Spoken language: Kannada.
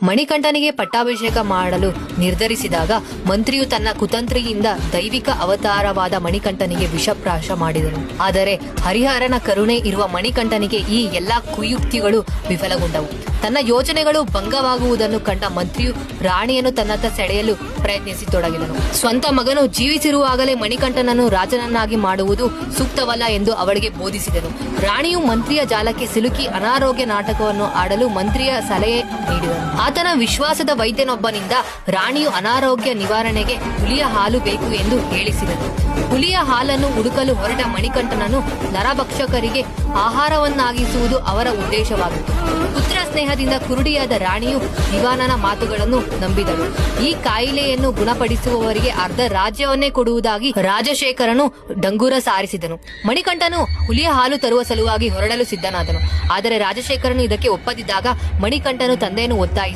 ಮಣಿಕಂಠನಿಗೆ ಪಟ್ಟಾಭಿಷೇಕ ಮಾಡಲು ನಿರ್ಧರಿಸಿದಾಗ ಮಂತ್ರಿಯು ತನ್ನ ಕುತಂತ್ರಿಯಿಂದ ದೈವಿಕ ಅವತಾರವಾದ ಮಣಿಕಂಠನಿಗೆ ವಿಷಪ್ರಾಶ ಮಾಡಿದನು. ಆದರೆ ಹರಿಹರನ ಕರುಣೆ ಇರುವ ಮಣಿಕಂಠನಿಗೆ ಈ ಎಲ್ಲಾ ಕುಯುಕ್ತಿಗಳು ವಿಫಲಗೊಂಡವು. ತನ್ನ ಯೋಜನೆಗಳು ಭಂಗವಾಗುವುದನ್ನು ಕಂಡ ಮಂತ್ರಿಯು ರಾಣಿಯನ್ನು ತನ್ನತ್ತ ಸೆಳೆಯಲು ಪ್ರಯತ್ನಿಸತೊಡಗಿದನು. ಸ್ವಂತ ಮಗನು ಜೀವಿಸಿರುವಾಗಲೇ ಮಣಿಕಂಠನನ್ನು ರಾಜನನ್ನಾಗಿ ಮಾಡುವುದು ಸೂಕ್ತವಲ್ಲ ಎಂದು ಅವಳಿಗೆ ಬೋಧಿಸಿದನು. ರಾಣಿಯು ಮಂತ್ರಿಯ ಜಾಲಕ್ಕೆ ಸಿಲುಕಿ ಅನಾರೋಗ್ಯ ನಾಟಕವನ್ನು ಆಡಲು ಮಂತ್ರಿಯ ಸಲಹೆ ನೀಡಿದನು. ಆತನ ವಿಶ್ವಾಸದ ವೈದ್ಯನೊಬ್ಬನಿಂದ ರಾಣಿಯು ಅನಾರೋಗ್ಯ ನಿವಾರಣೆಗೆ ಹುಲಿಯ ಹಾಲು ಬೇಕು ಎಂದು ಹೇಳಿಸಿದನು. ಹುಲಿಯ ಹಾಲನ್ನು ಹುಡುಕಲು ಹೊರಟ ಮಣಿಕಂಠನನ್ನು ನರಭಕ್ಷಕರಿಗೆ ಆಹಾರವನ್ನಾಗಿಸುವುದು ಅವರ ಉದ್ದೇಶವಾಗಿತ್ತು. ಪುತ್ರ ಸ್ನೇಹದಿಂದ ಕುರುಡಿಯಾದ ರಾಣಿಯು ದಿವಾನನ ಮಾತುಗಳನ್ನು ನಂಬಿದಳು. ಈ ಕಾಯಿಲೆಯನ್ನು ಗುಣಪಡಿಸುವವರಿಗೆ ಅರ್ಧ ರಾಜ್ಯವನ್ನೇ ಕೊಡುವುದಾಗಿ ರಾಜಶೇಖರನು ಡಂಗೂರ ಸಾರಿಸಿದನು. ಮಣಿಕಂಠನು ಹುಲಿಯ ಹಾಲು ತರುವ ಸಲುವಾಗಿ ಹೊರಡಲು ಸಿದ್ಧನಾದನು. ಆದರೆ ರಾಜಶೇಖರನು ಇದಕ್ಕೆ ಒಪ್ಪದಿದ್ದಾಗ ಮಣಿಕಂಠನು ತಂದೆಯನ್ನು ಒತ್ತಾಯಿಸಿ